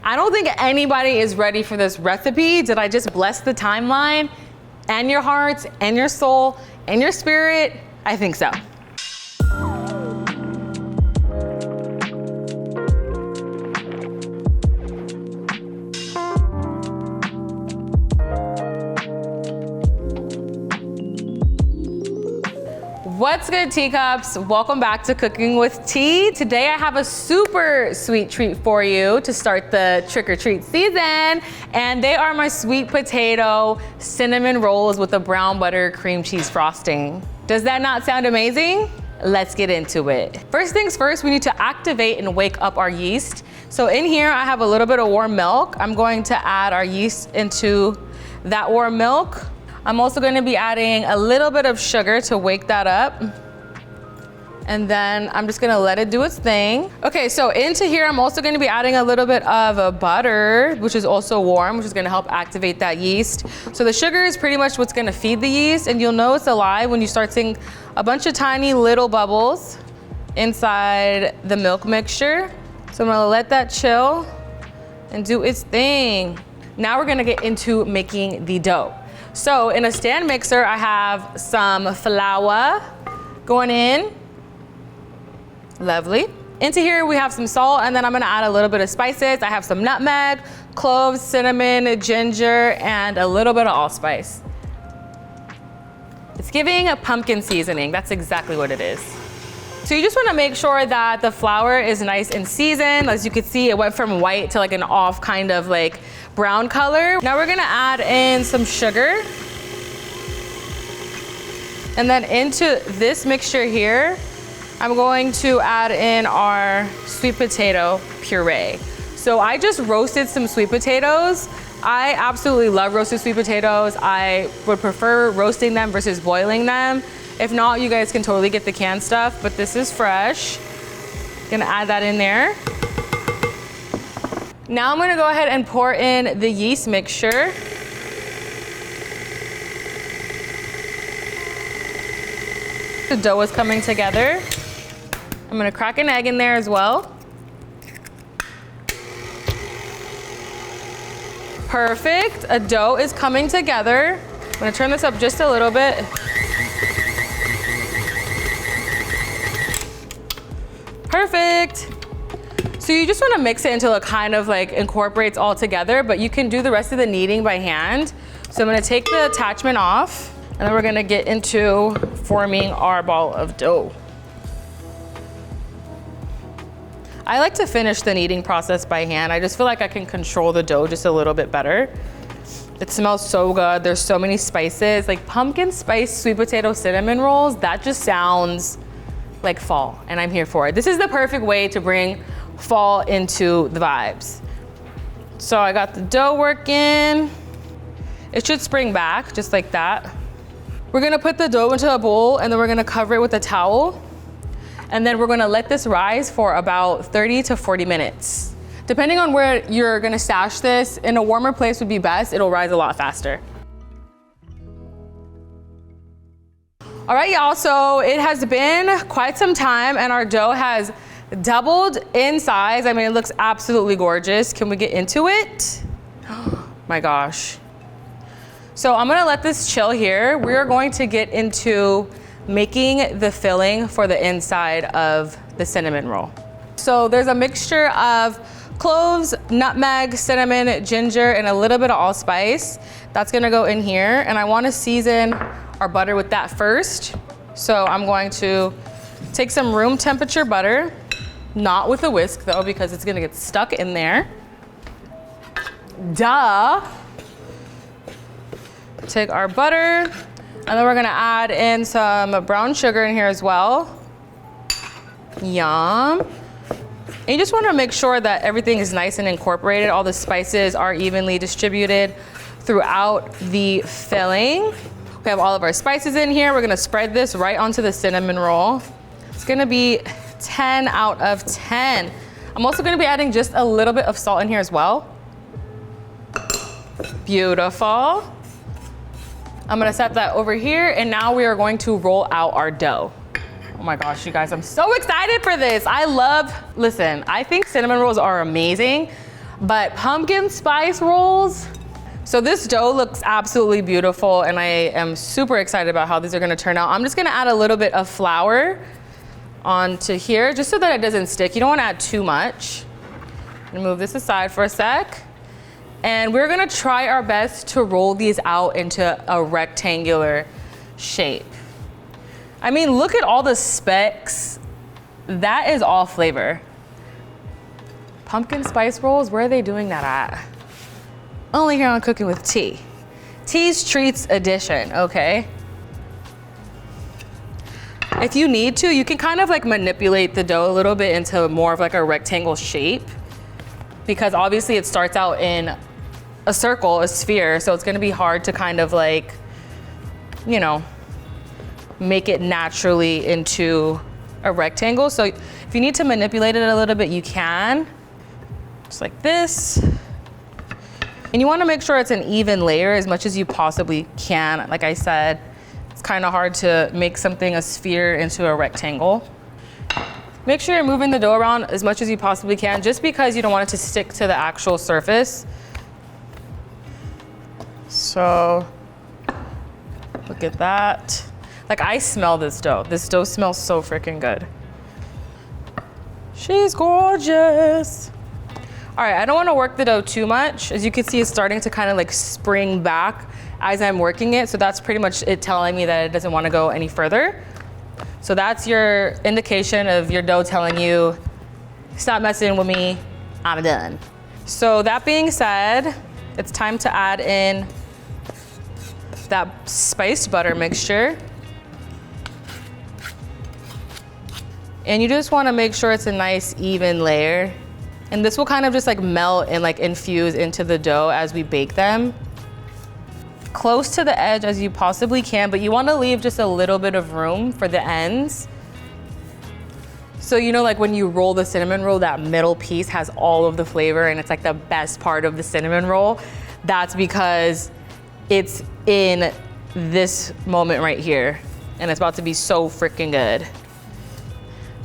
I don't think anybody is ready for this recipe. Did I just bless the timeline and your hearts and your soul and your spirit? I think so. What's good, teacups? Welcome back to Cooking with Tea. Today I have a super sweet treat for you to start the trick-or-treat season, and they are my sweet potato cinnamon rolls with a brown butter cream cheese frosting. Does that not sound amazing? Let's get into it. First things first, we need to activate and wake up our yeast. So in here I have a little bit of warm milk. I'm going to add our yeast into that warm milk. I'm also going to be adding a little bit of sugar to wake that up. And then I'm just going to let it do its thing. Okay, so into here, I'm also going to be adding a little bit of butter, which is also warm, which is going to help activate that yeast. So the sugar is pretty much what's going to feed the yeast. And you'll know it's alive when you start seeing a bunch of tiny little bubbles inside the milk mixture. So I'm going to let that chill and do its thing. Now we're going to get into making the dough. So in a stand mixer, I have some flour going in. Lovely. Into here, we have some salt, and then I'm gonna add a little bit of spices. I have some nutmeg, cloves, cinnamon, ginger, and a little bit of allspice. It's giving a pumpkin seasoning. That's exactly what it is. So you just wanna make sure that the flour is nice and seasoned. As you can see, it went from white to like an off kind of like brown color. Now we're gonna add in some sugar. And then into this mixture here, I'm going to add in our sweet potato puree. So I just roasted some sweet potatoes. I absolutely love roasted sweet potatoes. I would prefer roasting them versus boiling them. If not, you guys can totally get the canned stuff, but this is fresh. Gonna add that in there. Now I'm gonna go ahead and pour in the yeast mixture. The dough is coming together. I'm gonna crack an egg in there as well. Perfect, a dough is coming together. I'm gonna turn this up just a little bit. Perfect. So you just wanna mix it until it kind of like incorporates all together, but you can do the rest of the kneading by hand. So I'm gonna take the attachment off, and then we're gonna get into forming our ball of dough. I like to finish the kneading process by hand. I just feel like I can control the dough just a little bit better. It smells so good. There's so many spices, like pumpkin spice sweet potato cinnamon rolls. That just sounds like fall, and I'm here for it. This is the perfect way to bring fall into the vibes. So I got the dough working. It should spring back just like that. We're gonna put the dough into a bowl, and then we're gonna cover it with a towel. And then we're gonna let this rise for about 30 to 40 minutes. Depending on where you're gonna stash this, in a warmer place would be best. It'll rise a lot faster. All right, y'all, so it has been quite some time, and our dough has doubled in size. I mean, it looks absolutely gorgeous. Can we get into it? Oh my gosh. So I'm gonna let this chill here. We're going to get into making the filling for the inside of the cinnamon roll. So there's a mixture of cloves, nutmeg, cinnamon, ginger, and a little bit of allspice. That's gonna go in here, and I wanna season our butter with that first. So I'm going to take some room temperature butter, not with a whisk though, because it's gonna get stuck in there. Duh. Take our butter, and then we're gonna add in some brown sugar in here as well. Yum. And you just wanna make sure that everything is nice and incorporated. All the spices are evenly distributed throughout the filling. We have all of our spices in here. We're gonna spread this right onto the cinnamon roll. It's gonna be 10 out of 10. I'm also gonna be adding just a little bit of salt in here as well. Beautiful. I'm gonna set that over here, and now we are going to roll out our dough. Oh my gosh, you guys, I'm so excited for this. Listen, I think cinnamon rolls are amazing. But pumpkin spice rolls. So this dough looks absolutely beautiful and I am super excited about how these are gonna turn out. I'm just gonna add a little bit of flour onto here just so that it doesn't stick. You don't wanna add too much. I'm gonna move this aside for a sec. And we're gonna try our best to roll these out into a rectangular shape. I mean, look at all the specks. That is all flavor. Pumpkin spice rolls, where are they doing that at? Only here on Cooking with Tea. Tea's Treats Edition, okay? If you need to, you can kind of like manipulate the dough a little bit into more of like a rectangle shape, because obviously it starts out in a circle, a sphere, so it's gonna be hard to kind of like, you know, make it naturally into a rectangle. So if you need to manipulate it a little bit, you can, just like this. And you wanna make sure it's an even layer as much as you possibly can. Like I said, it's kind of hard to make something a sphere into a rectangle. Make sure you're moving the dough around as much as you possibly can, just because you don't want it to stick to the actual surface. So, look at that. Like, I smell this dough. This dough smells so freaking good. She's gorgeous. All right, I don't wanna work the dough too much. As you can see, it's starting to kind of like spring back as I'm working it. So that's pretty much it telling me that it doesn't wanna go any further. So that's your indication of your dough telling you, stop messing with me, I'm done. So that being said, it's time to add in that spiced butter mixture. And you just wanna make sure it's a nice even layer. And this will kind of just like melt and like infuse into the dough as we bake them. Close to the edge as you possibly can, but you wanna leave just a little bit of room for the ends. So you know, like when you roll the cinnamon roll, that middle piece has all of the flavor and it's like the best part of the cinnamon roll. That's because it's in this moment right here and it's about to be so freaking good.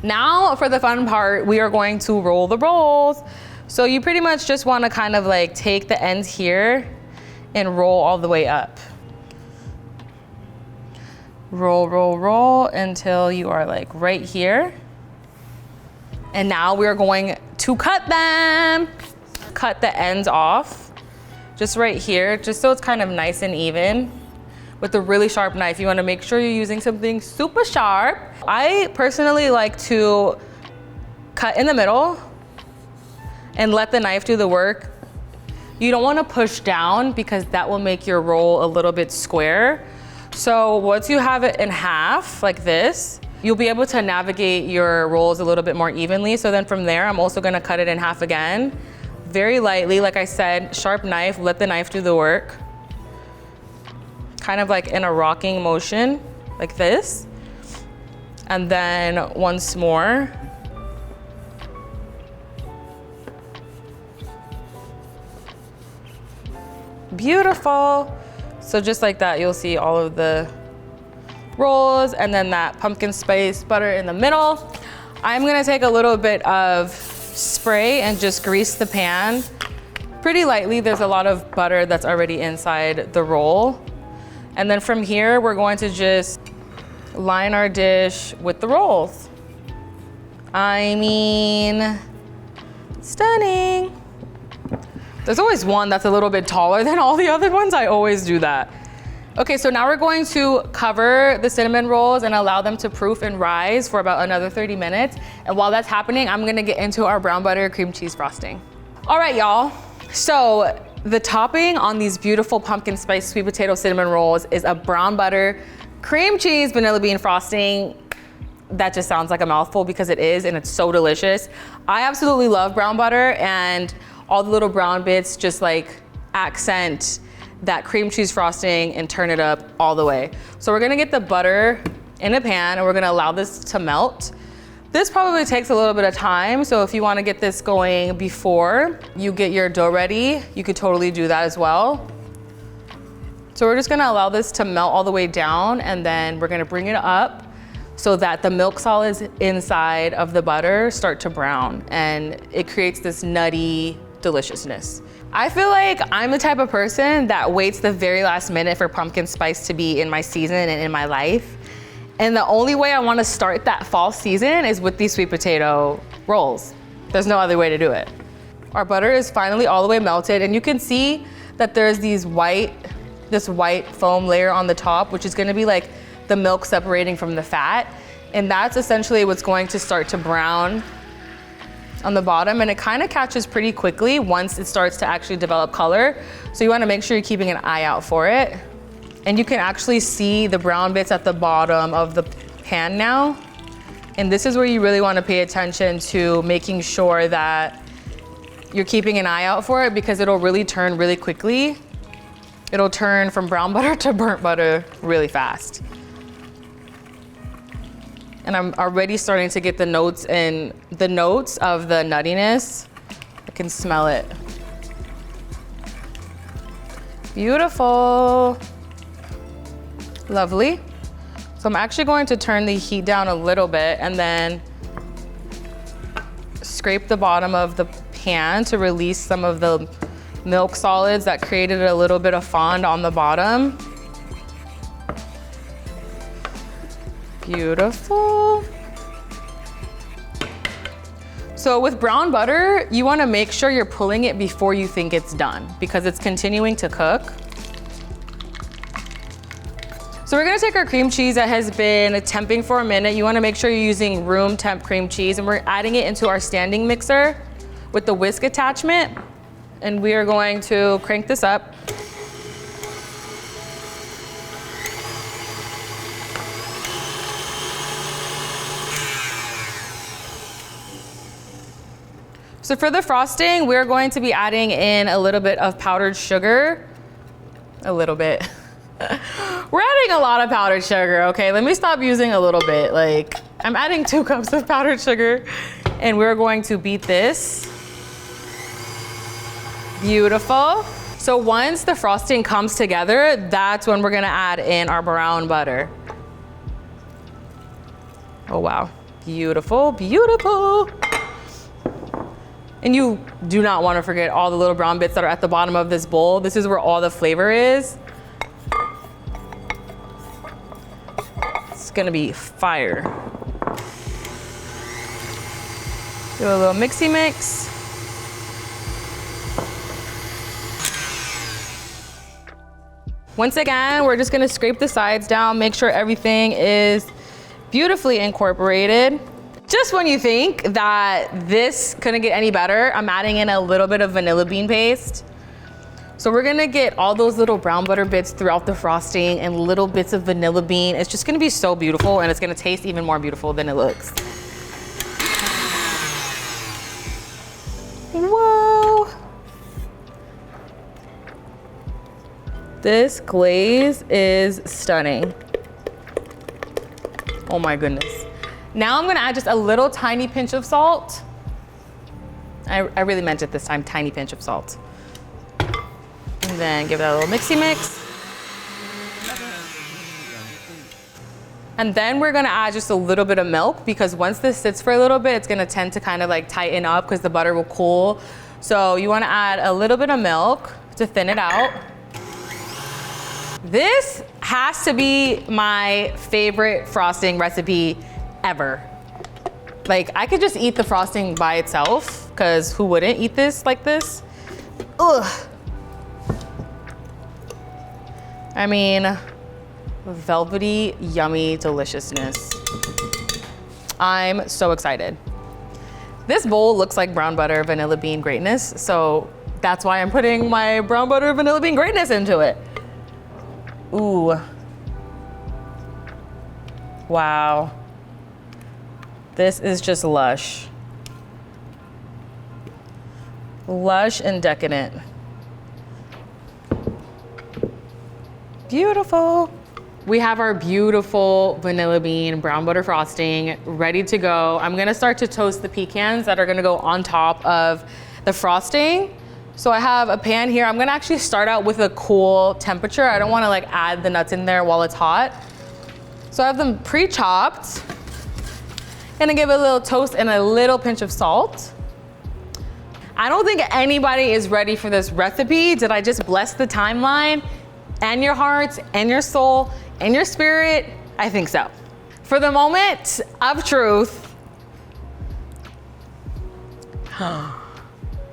Now for the fun part, we are going to roll the rolls. So you pretty much just wanna kind of like take the ends here and roll all the way up. Roll, roll, roll until you are like right here. And now we're going to cut them. Cut the ends off, just right here, just so it's kind of nice and even. With a really sharp knife, you wanna make sure you're using something super sharp. I personally like to cut in the middle and let the knife do the work. You don't wanna push down because that will make your roll a little bit square. So once you have it in half, like this, you'll be able to navigate your rolls a little bit more evenly. So then from there, I'm also gonna cut it in half again. Very lightly, like I said, sharp knife, let the knife do the work. Kind of like in a rocking motion, like this. And then once more. Beautiful. So just like that, you'll see all of the rolls and then that pumpkin spice butter in the middle. I'm gonna take a little bit of spray and just grease the pan pretty lightly. There's a lot of butter that's already inside the roll. And then from here, we're going to just line our dish with the rolls. I mean, stunning. There's always one that's a little bit taller than all the other ones. I always do that. Okay, so now we're going to cover the cinnamon rolls and allow them to proof and rise for about another 30 minutes. And while that's happening, I'm gonna get into our brown butter cream cheese frosting. All right, y'all. So the topping on these beautiful pumpkin spice sweet potato cinnamon rolls is a brown butter cream cheese vanilla bean frosting. That just sounds like a mouthful because it is, and it's so delicious. I absolutely love brown butter, and all the little brown bits just like accent that cream cheese frosting and turn it up all the way. So we're gonna get the butter in a pan and we're gonna allow this to melt. This probably takes a little bit of time, so if you wanna get this going before you get your dough ready, you could totally do that as well. So we're just gonna allow this to melt all the way down, and then we're gonna bring it up so that the milk solids inside of the butter start to brown, and it creates this nutty deliciousness. I feel like I'm the type of person that waits the very last minute for pumpkin spice to be in my season and in my life. And the only way I want to start that fall season is with these sweet potato rolls. There's no other way to do it. Our butter is finally all the way melted, and you can see that there's this white foam layer on the top, which is gonna be like the milk separating from the fat. And that's essentially what's going to start to brown on the bottom, and it kind of catches pretty quickly once it starts to actually develop color. So you wanna make sure you're keeping an eye out for it. And you can actually see the brown bits at the bottom of the pan now. And this is where you really wanna pay attention to making sure that you're keeping an eye out for it, because it'll really turn really quickly. It'll turn from brown butter to burnt butter really fast. And I'm already starting to get the notes of the nuttiness. I can smell it. Beautiful. Lovely. So I'm actually going to turn the heat down a little bit and then scrape the bottom of the pan to release some of the milk solids that created a little bit of fond on the bottom. Beautiful. So with brown butter, you wanna make sure you're pulling it before you think it's done, because it's continuing to cook. So we're gonna take our cream cheese that has been temping for a minute. You wanna make sure you're using room temp cream cheese, and we're adding it into our standing mixer with the whisk attachment. And we are going to crank this up. So for the frosting, we're going to be adding in a little bit of powdered sugar. A little bit. We're adding a lot of powdered sugar, okay? Let me stop using a little bit. Like, I'm adding 2 cups of powdered sugar, and we're going to beat this. Beautiful. So once the frosting comes together, that's when we're gonna add in our brown butter. Oh wow, beautiful, beautiful. And you do not wanna forget all the little brown bits that are at the bottom of this bowl. This is where all the flavor is. It's gonna be fire. Do a little mixy mix. Once again, we're just gonna scrape the sides down, make sure everything is beautifully incorporated. Just when you think that this couldn't get any better, I'm adding in a little bit of vanilla bean paste. So we're gonna get all those little brown butter bits throughout the frosting and little bits of vanilla bean. It's just gonna be so beautiful, and it's gonna taste even more beautiful than it looks. Whoa. This glaze is stunning. Oh my goodness. Now I'm gonna add just a little tiny pinch of salt. I really meant it this time, tiny pinch of salt. And then give that a little mixy mix. And then we're gonna add just a little bit of milk, because once this sits for a little bit, it's gonna tend to kind of like tighten up because the butter will cool. So you wanna add a little bit of milk to thin it out. This has to be my favorite frosting recipe ever. Like, I could just eat the frosting by itself, because who wouldn't eat this like this? Ugh. I mean, velvety, yummy deliciousness. I'm so excited. This bowl looks like brown butter vanilla bean greatness, so that's why I'm putting my brown butter vanilla bean greatness into it. Ooh. Wow. This is just lush. Lush and decadent. Beautiful. We have our beautiful vanilla bean brown butter frosting ready to go. I'm gonna start to toast the pecans that are gonna go on top of the frosting. So I have a pan here. I'm gonna actually start out with a cool temperature. I don't wanna like add the nuts in there while it's hot. So I have them pre-chopped. Gonna give it a little toast and a little pinch of salt. I don't think anybody is ready for this recipe. Did I just bless the timeline and your hearts and your soul and your spirit? I think so. For the moment of truth.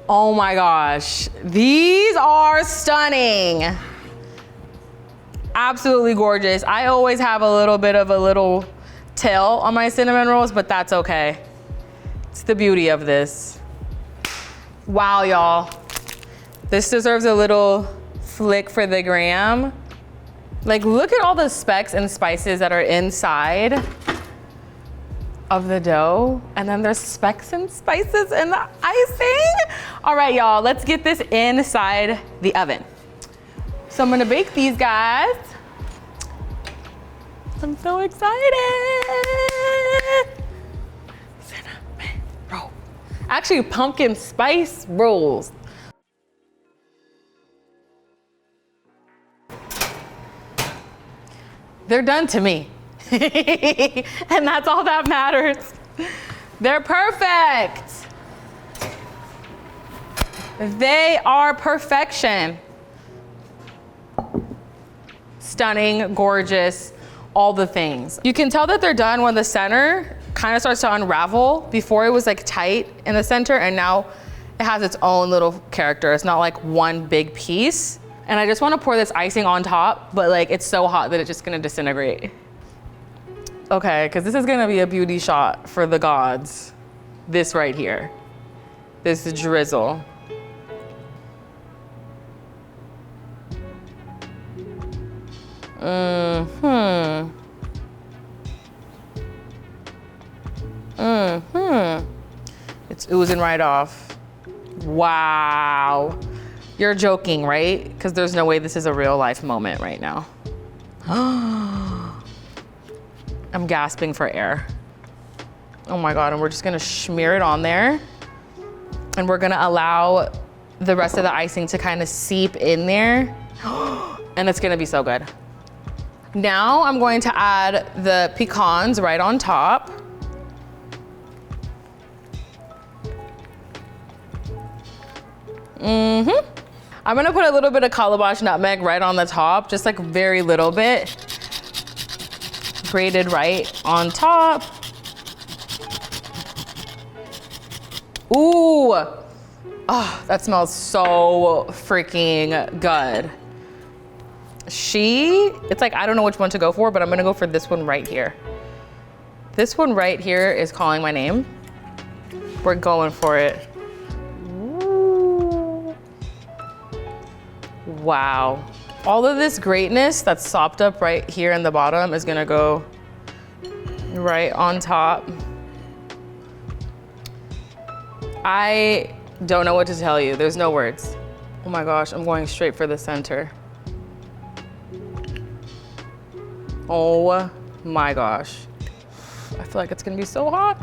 Oh my gosh, these are stunning. Absolutely gorgeous. I always have a little bit of a little tail on my cinnamon rolls, but that's okay. It's the beauty of this. Wow, y'all. This deserves a little flick for the gram. Like, look at all the specks and spices that are inside of the dough. And then there's specks and spices in the icing. All right, y'all, let's get this inside the oven. So I'm gonna bake these guys. I'm so excited. Cinnamon roll. Actually, pumpkin spice rolls. They're done to me. And that's all that matters. They're perfect. They are perfection. Stunning, gorgeous, all the things. You can tell that they're done when the center kind of starts to unravel. Before it was like tight in the center, and now it has its own little character. It's not like one big piece. And I just want to pour this icing on top, but like it's so hot that it's just gonna disintegrate. Okay, because this is gonna be a beauty shot for the gods. This right here, this drizzle. It's oozing right off. Wow. You're joking, right? Because there's no way this is a real life moment right now. I'm gasping for air. Oh my God, and we're just gonna smear it on there. And we're gonna allow the rest of the icing to kind of seep in there. And it's gonna be so good. Now I'm going to add the pecans right on top. I'm gonna put a little bit of calabash nutmeg right on the top, just like very little bit. Grated right on top. Ooh, oh, that smells so freaking good. It's like, I don't know which one to go for, but I'm gonna go for this one right here. This one right here is calling my name. We're going for it. Ooh. Wow. All of this greatness that's sopped up right here in the bottom is gonna go right on top. I don't know what to tell you. There's no words. Oh my gosh, I'm going straight for the center. Oh my gosh. I feel like it's gonna be so hot.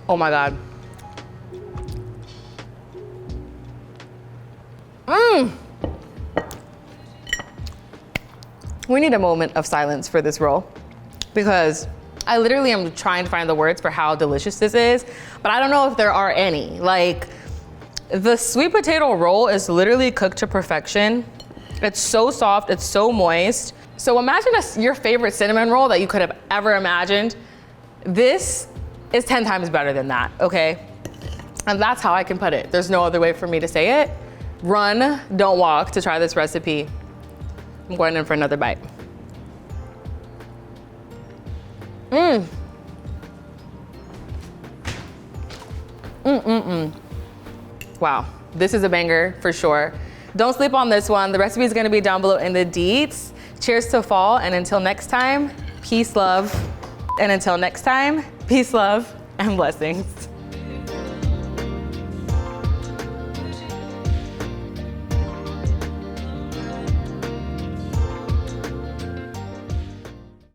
Oh my God. We need a moment of silence for this roll, because I literally am trying to find the words for how delicious this is, but I don't know if there are any. Like, the sweet potato roll is literally cooked to perfection. It's so soft, it's so moist. So imagine your favorite cinnamon roll that you could have ever imagined. This is 10 times better than that, okay? And that's how I can put it. There's no other way for me to say it. Run, don't walk to try this recipe. I'm going in for another bite. Wow, this is a banger for sure. Don't sleep on this one. The recipe is gonna be down below in the deets. Cheers to fall, and until next time, peace, love. And until next time, peace, love, and blessings.